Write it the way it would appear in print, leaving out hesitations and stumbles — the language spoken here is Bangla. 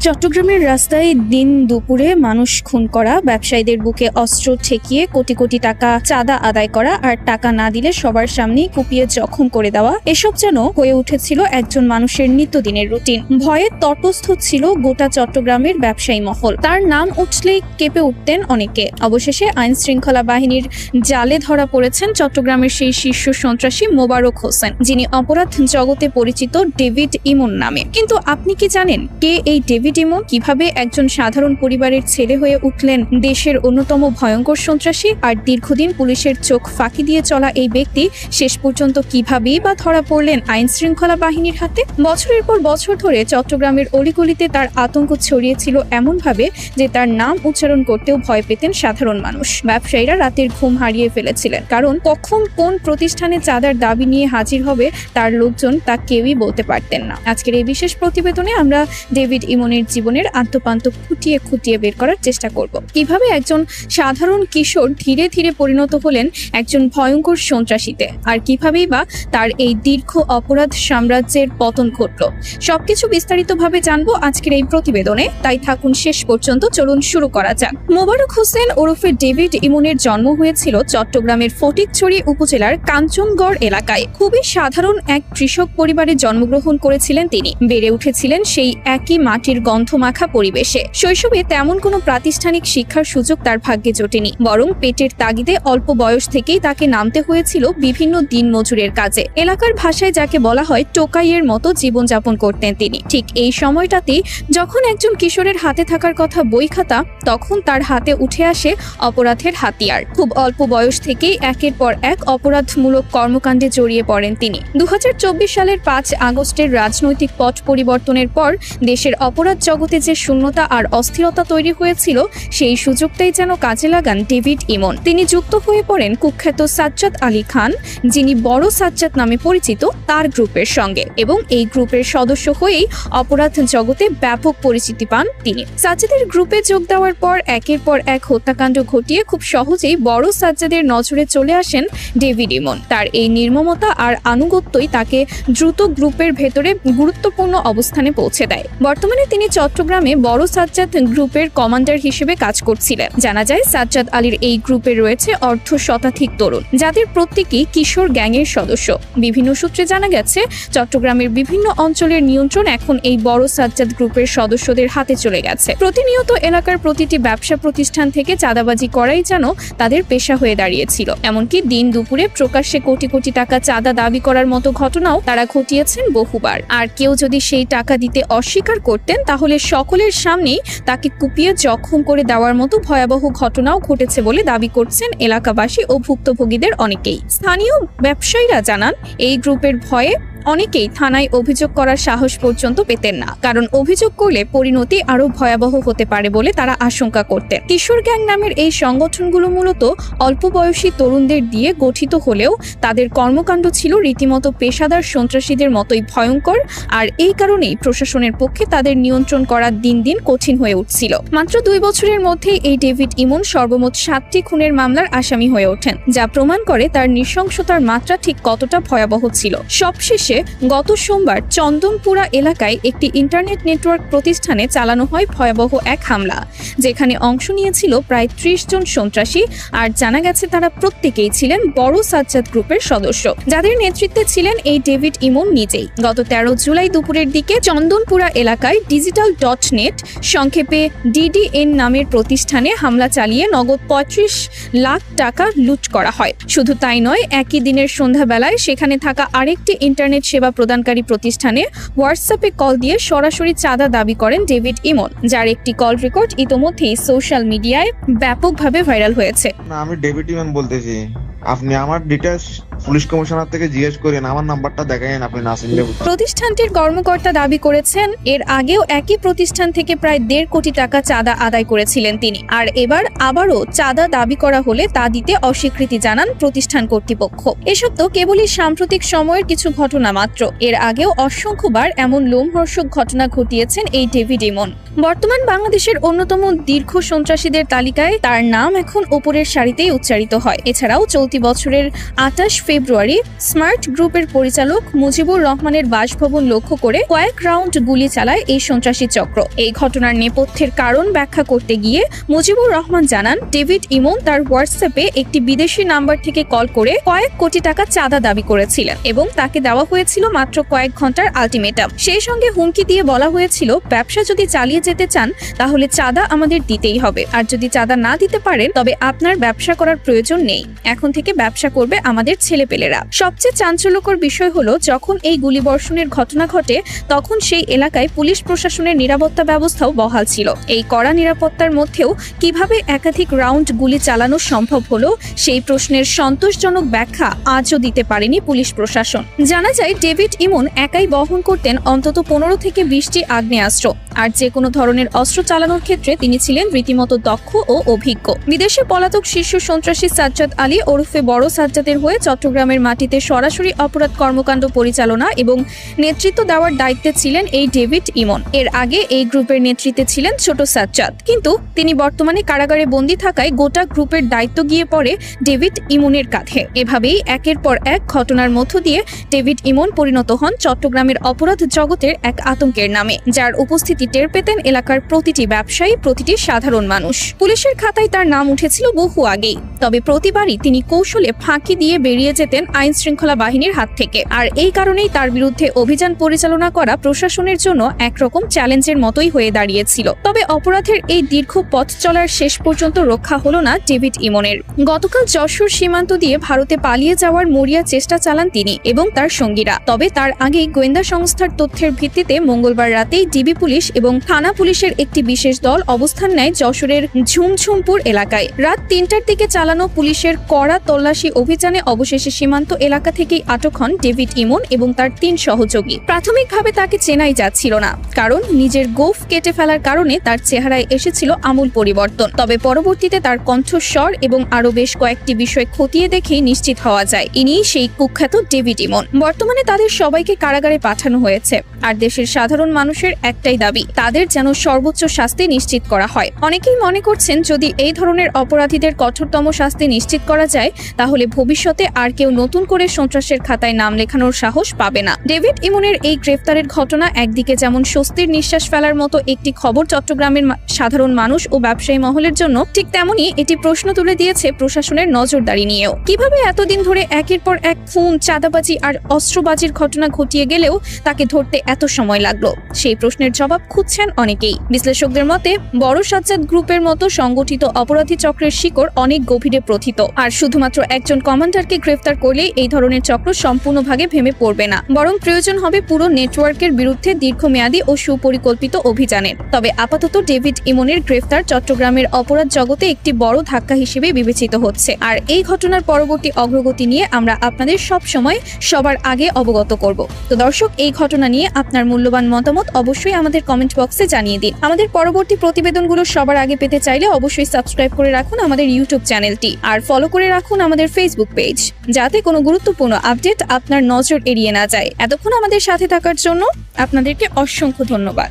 চট্টগ্রামের রাস্তায় দিন দুপুরে মানুষ খুন করা, ব্যবসায়ীদের বুকে অস্ত্র ঠেকিয়ে কোটি কোটি টাকা চাঁদা আদায় করা আর টাকা না দিলে সবার সামনেই কুপিয়ে জখম করে দেওয়া, এসব যেন হয়ে উঠেছিল একজন মানুষের নিত্যদিনের রুটিন। ভয়ে তটস্থ ছিল গোটা চট্টগ্রামের ব্যবসায়ী মহল। তার নাম উঠলেই কেঁপে উঠতেন অনেকে। অবশেষে আইন শৃঙ্খলা বাহিনীর জালে ধরা পড়েছেন চট্টগ্রামের সেই শীর্ষ সন্ত্রাসী মোবারক হোসেন, যিনি অপরাধ জগতে পরিচিত ডেভিড ইমন নামে। কিন্তু আপনি কি জানেন কে এই ডেভিড ইমন? কিভাবে একজন সাধারণ পরিবারের ছেলে হয়ে উঠলেন দেশের অন্যতম ভয়ঙ্কর সন্ত্রাসী? আর দীর্ঘদিন পুলিশের চোখ ফাঁকি দিয়ে চলা এই ব্যক্তি শেষ পর্যন্ত কিভাবেই বা ধরা পড়লেন আইন শৃঙ্খলা বাহিনীর হাতে? বছরের পর বছর ধরে চট্টগ্রামের অলিগলিতে তার আতঙ্ক ছড়িয়েছিল এমনভাবে যে তার নাম উচ্চারণ করতেও ভয় পেতেন সাধারণ মানুষ। ব্যবসায়ীরা রাতের ঘুম হারিয়ে ফেলেছিলেন, কারণ কখন কোন প্রতিষ্ঠানে চাঁদার দাবি নিয়ে হাজির হবে তার লোকজন তা কেউই বলতে পারতেন না। আজকের এই বিশেষ প্রতিবেদনে আমরা ডেভিড ইমনের জীবনের আন্তপান্ত খুঁটিয়ে খুঁটিয়ে বের করার চেষ্টা করব। কিভাবে একজন সাধারণ কিশোর ধীরে ধীরে পরিণত হলেন একজন ভয়ঙ্কর সন্ত্রাসীতে, আর কিভাবেই বা তার এই দীর্ঘ অপরাধ সাম্রাজ্যের পতন ঘটল। সবকিছু বিস্তারিতভাবে জানবো আজকের এই প্রতিবেদনে, তাই থাকুন শেষ পর্যন্ত। চলুন শুরু করা যাক। মোবারক হোসেন ওরফে ডেভিড ইমনের জন্ম হয়েছিল চট্টগ্রামের ফটিকছড়ি উপজেলার কাঞ্চনগড় এলাকায়। খুবই সাধারণ এক কৃষক পরিবারে জন্মগ্রহণ করেছিলেন তিনি। বেড়ে উঠেছিলেন সেই একই মাটির গন্ধমাখা পরিবেশে। শৈশবে তেমন কোনো প্রাতিষ্ঠানিক শিক্ষার সুযোগ তার ভাগ্যে জোটেনি, বরং পেটের তাগিদে অল্প বয়স থেকেই তাকে নামতে হয়েছিল বিভিন্ন দিনমজুরের কাজে। এলাকার ভাষায় যাকে বলা হয় টোকাইয়ের মতো জীবনযাপন করতেন তিনি। ঠিক এই সময়টাতেই যখন একজন কিশোরের হাতে থাকার কথা বই খাতা, তখন তার হাতে উঠে আসে অপরাধের হাতিয়ার। খুব অল্প বয়স থেকেই একের পর এক অপরাধমূলক কর্মকাণ্ডে জড়িয়ে পড়েন তিনি। 2024 সালের 5 আগস্টের রাজনৈতিক পট পরিবর্তনের পর দেশের অপরাধ জগতে যে শূন্যতা আর অস্থিরতা তৈরি হয়েছিল, সেই সুযোগটাই যেন কাজে লাগান ডেভিড ইমন। তিনি যুক্ত হয়ে পড়েন কুখ্যাত সাজ্জাদ আলী খান, যিনি বড় সাজ্জাদ নামে পরিচিত, তার গ্রুপের সঙ্গে, এবং এই গ্রুপের সদস্য হয়েই অপরাধ জগতে ব্যাপক পরিচিতি পান তিনি। সাজ্জাদের গ্রুপে যোগ দেওয়ার পর একের পর এক হত্যাকাণ্ড ঘটিয়ে খুব সহজেই বড় সাজ্জাদের নজরে চলে আসেন ডেভিড ইমন। তার এই নির্মমতা আর আনুগত্যই তাকে দ্রুত গ্রুপের ভেতরে গুরুত্বপূর্ণ অবস্থানে পৌঁছে দেয়। বর্তমানে তিনি চট্টগ্রামে বড় সাজ্জাদ গ্রুপের কমান্ডার হিসেবে কাজ করছিলেন। জানা যায় সাজ্জাদ আলীর এই গ্রুপে রয়েছে অর্ধ শতাধিক তরুণ, যাদের প্রত্যেকেই কিশোর গ্যাংয়ের সদস্য। বিভিন্ন সূত্রে জানা গেছে চট্টগ্রামের বিভিন্ন অঞ্চলের নিয়ন্ত্রণ এখন এই বড় সাজ্জাদ গ্রুপের সদস্যদের হাতে চলে গেছে। প্রতিনিয়ত এলাকার প্রতিটি ব্যবসা প্রতিষ্ঠান থেকে চাঁদাবাজি করাই যেন তাদের পেশা হয়ে দাঁড়িয়েছিল। এমনকি দিন দুপুরে প্রকাশ্যে কোটি কোটি টাকা চাঁদা দাবি করার মতো ঘটনাও তারা ঘটিয়েছেন বহুবার। আর কেউ যদি সেই টাকা দিতে অস্বীকার করতেন, তাহলে সকলের সামনেই তাকে কুপিয়ে জখম করে দেওয়ার মতো ভয়াবহ ঘটনাও ঘটেছে বলে দাবি করছেন এলাকাবাসী ও ভুক্তভোগীদের অনেকেই। স্থানীয় ব্যবসায়ীরা জানান, এই গ্রুপের ভয়ে অনেকেই থানায় অভিযোগ করার সাহস পর্যন্ত পেতেন না, কারণ অভিযোগ করলে পরিণতি আরো ভয়াবহ হতে পারে বলে তারা আশঙ্কা করতেন। কিশোর গ্যাং নামের এই সংগঠনগুলো মূলত অল্প বয়সী তরুণদের দিয়ে গঠিত হলেও তাদের কর্মকাণ্ড ছিল রীতিমতো পেশাদার সন্ত্রাসীদের মতোই ভয়ঙ্কর, আর এই কারণেই প্রশাসনের পক্ষে তাদের নিয়ন্ত্রণ করা দিন দিন কঠিন হয়ে উঠছিল। মাত্র 2 বছরের মধ্যেই এই ডেভিড ইমন সর্বমোট 7টি খুনের মামলার আসামি হয়ে ওঠেন, যা প্রমাণ করে তার নৃশংসতার মাত্রা ঠিক কতটা ভয়াবহ ছিল। সবশেষে গত সোমবার চন্দনপুরা এলাকায় একটি ইন্টারনেট নেটওয়ার্ক প্রতিষ্ঠানে চালানো হয় ভয়াবহ এক হামলা, যেখানে অংশ নিয়েছিল প্রায় 30 জন সন্ত্রাসী। আর জানা গেছে তারা প্রত্যেকেই ছিলেন বড় সাজ্জাদ গ্রুপের সদস্য, যাদের নেতৃত্বে ছিলেন এই ডেভিড ইমন নিজেই। গত 13 জুলাই দুপুরের দিকে চন্দনপুরা এলাকায় digital.net, সংক্ষেপে DDN নামের প্রতিষ্ঠানে হামলা চালিয়ে নগদ 35 লাখ টাকা লুট করা হয়। শুধু তাই নয়, একই দিনের সন্ধ্যাবেলায় সেখানে থাকা আরেকটি ইন্টারনেট সেবা প্রদানকারী প্রতিষ্ঠানে হোয়াটসঅ্যাপে কল দিয়ে সরাসরি চাঁদা দাবি করেন ডেভিড ইমন, যার একটি কল রেকর্ড ইতোমধ্যেই সোশ্যাল মিডিয়ায় ব্যাপকভাবে ভাইরাল হয়েছে। আমি ডেভিড ইমন বলতেছি, আপনি আমার ডিটেইলস পুলিশ কমিশনার থেকে জিজ্ঞেস করেন, আমার নাম্বারটা দেখায়েন, আপনি না চিনলে। প্রতিষ্ঠানটির কর্মকর্তা দাবি করেছেন, এর আগেও একই প্রতিষ্ঠান থেকে প্রায় 1.5 কোটি টাকা চাঁদা আদায় করেছিলেন তিনি, আর এবার আবারও চাঁদা দাবি করা হলে তা দিতে অস্বীকৃতি জানান প্রতিষ্ঠান কর্তৃপক্ষ। এসব তো কেবলই সাম্প্রতিক সময়ের কিছু ঘটনা মাত্র। এর আগেও অসংখ্যবার এমন লোমহর্ষক ঘটনা ঘটিয়েছেন এই ডেভিড ইমন। বর্তমান বাংলাদেশের অন্যতম দীর্ঘ সন্ত্রাসীদের তালিকায় তার নাম এখন ওপরের সারিতেই উচ্চারিত হয়। এছাড়াও চলতি বছরের 28 ফেব্রুয়ারি স্মার্ট গ্রুপের পরিচালক মুজিবুর রহমানের বাসভবন লক্ষ্য করে কয়েক রাউন্ড গুলি চালায় এই সন্ত্রাসী চক্র। এই ঘটনার নেপথ্যের কারণ ব্যাখ্যা করতে গিয়ে মুজিবুর রহমান জানান, ডেভিড ইমন তার হোয়াটসঅ্যাপে একটি বিদেশি নাম্বার থেকে কল করে কয়েক কোটি টাকা চাঁদা দাবি করেছিলেন এবং তাকে দেওয়া হয়েছিল মাত্র কয়েক ঘন্টার আলটিমেটাম। সেই সঙ্গে হুমকি দিয়ে বলা হয়েছিল, ব্যবসা যদি চালিয়ে যেতে চান তাহলে চাঁদা আমাদের দিতেই হবে, আর যদি চাঁদা না দিতে পারেন তবে আপনার ব্যবসা করার প্রয়োজন নেই, এখন থেকে ব্যবসা করবে আমাদের ছেলেপেলেরা। সবচেয়ে চাঞ্চল্যকর বিষয় হলো, যখন এই গুলিবর্ষণের ঘটনা ঘটে তখন সেই এলাকায় পুলিশ প্রশাসনের নিরাপত্তা ব্যবস্থাও বহাল ছিল। এই কড়া নিরাপত্তার মধ্যেও কিভাবে একাধিক রাউন্ড গুলি চালানো সম্ভব হলো, সেই প্রশ্নের সন্তোষজনক ব্যাখ্যা আজও দিতে পারেনি পুলিশ প্রশাসন। জানা যায়, ডেভিড ইমন একাই বহন করতেন অন্তত 15 থেকে 20টি আগ্নেয়াস্ত্র, আর যে কোনো ধরনের অস্ত্র চালানোর ক্ষেত্রে তিনি ছিলেন রীতিমতো দক্ষ ও অভিজ্ঞ। বিদেশে পলাতক শীর্ষ সন্ত্রাসী সাজ্জাদ আলী ওরফে বড় সাজ্জাদের হয়ে চট্টগ্রামের মাটিতে সরাসরি অপরাধ কর্মকাণ্ড পরিচালনা এবং নেতৃত্ব দেওয়ার দায়িত্বে ছিলেন এই ডেভিড ইমন। এর আগে এই গ্রুপের নেতৃত্বে ছিলেন ছোট সাজ্জাদ, কিন্তু তিনি বর্তমানে কারাগারে বন্দী থাকায় গোটা গ্রুপের দায়িত্ব গিয়ে পড়ে ডেভিড ইমনের কাঁধে। এভাবেই একের পর এক ঘটনার মধ্য দিয়ে ডেভিড ইমন পরিণত হন চট্টগ্রামের অপরাধ জগতের এক আতঙ্কের নামে, যার উপস্থিতি টের পেতেন এলাকার প্রতিটি ব্যবসায়ী, প্রতিটি সাধারণ মানুষ। পুলিশের খাতায় তার নাম উঠেছিল বহু আগেই, তবে প্রতিবারই তিনি কৌশলে ফাঁকি দিয়ে বেরিয়ে যেতেন আইন শৃঙ্খলা বাহিনীর হাত থেকে। আর এই কারণেই তার বিরুদ্ধে অভিযান পরিচালনা করা প্রশাসনের জন্য একরকম চ্যালেঞ্জের মতোই হয়ে দাঁড়িয়েছিল। তবে অপরাধের এই দীর্ঘ পথ চলার শেষ পর্যন্ত রক্ষা হলো না ডেভিড ইমনের। গতকাল যশোর সীমান্ত দিয়ে ভারতে পালিয়ে যাওয়ার মরিয়া চেষ্টা চালান তিনি এবং তার সঙ্গীরা। তবে তার আগেই গোয়েন্দা সংস্থার তথ্যের ভিত্তিতে মঙ্গলবার রাতেই ডিবি পুলিশ এবং থানা পুলিশের একটি বিশেষ দল অবস্থান নেয় যশোরের ঝুমঝুমপুর এলাকায়। রাত 3টার দিকে চালানো পুলিশের কড়া তল্লাশি অভিযানে অবশেষে সীমান্ত এলাকা থেকেই আটক হন ডেভিড ইমন এবং তার 3 সহযোগী। প্রাথমিকভাবে তাকে চেনাই যাচ্ছিল না, কারণ নিজের গোঁফ কেটে ফেলার কারণে তার চেহারায় এসেছিল আমূল পরিবর্তন। তবে পরবর্তীতে তার কণ্ঠস্বর এবং আরো বেশ কয়েকটি বিষয় খতিয়ে দেখেই নিশ্চিত হওয়া যায় ইনিই সেই কুখ্যাত ডেভিড ইমন। বর্তমানে তাদের সবাইকে কারাগারে পাঠানো হয়েছে, আর দেশের সাধারণ মানুষের একটাই দাবি, তাদের যেন সর্বোচ্চ শাস্তি নিশ্চিত করা হয়। অনেকেই মনে করছেন, যদি এই ধরনের অপরাধীদের কঠোরতম শাস্তি নিশ্চিত করা যায় তাহলে ভবিষ্যতে আর কেউ নতুন করে সন্ত্রাসের খাতায় নাম লেখানোর সাহস পাবে না। ডেভিড ইমনের এই গ্রেফতারের ঘটনা একদিকে যেমন স্বস্তির নিঃশ্বাস ফেলার মতো একটি খবর চট্টগ্রামের সাধারণ মানুষ ও ব্যবসায়ী মহলের জন্য, ঠিক তেমনি এটি প্রশ্ন তুলে দিয়েছে প্রশাসনের নজরদারি নিয়েও। কিভাবে এতদিন ধরে একের পর এক খুন, চাঁদাবাজি আর অস্ত্রবাজির ঘটনা ঘটিয়ে গেলেও তাকে ধরতে এত সময় লাগলো, সেই প্রশ্নের জবাব খুঁজছেন অনেকেই। বিশ্লেষকদের মতে, বড় সাজ্জাদ গ্রুপের মতো সংগঠিত অপরাধী চক্রের শিকড় অনেক গভীরে প্রথিত, আর শুধুমাত্র একজন কমান্ডারকে গ্রেফতার করলেই এই ধরনের চক্র সম্পূর্ণভাবে ভেঙে পড়বে না, বরং প্রয়োজন হবে পুরো নেটওয়ার্কের বিরুদ্ধে দীর্ঘমেয়াদী ও সুপরিকল্পিত অভিযানের। তবে আপাতত ডেভিড ইমনের গ্রেফতার চট্টগ্রামের অপরাধ জগতে একটি বড় ধাক্কা হিসেবে বিবেচিত হচ্ছে, আর এই ঘটনার পরবর্তী অগ্রগতি নিয়ে আমরা আপনাদের সব সময় সবার আগে অবগত করব। তো দর্শক, এই ঘটনা নিয়ে আপনার মূল্যবান মতামত অবশ্যই আমাদের কমেন্ট বক্সে জানিয়ে দিন। আমাদের পরবর্তী প্রতিবেদনগুলো সবার আগে পেতে চাইলে অবশ্যই সাবস্ক্রাইব করে রাখুন আমাদের ইউটিউব চ্যানেলটি, আর ফলো করে রাখুন আমাদের ফেসবুক পেজ, যাতে কোনো গুরুত্বপূর্ণ আপডেট আপনার নজর এড়িয়ে না যায়। এতক্ষণ আমাদের সাথে থাকার জন্য আপনাদেরকে অসংখ্য ধন্যবাদ।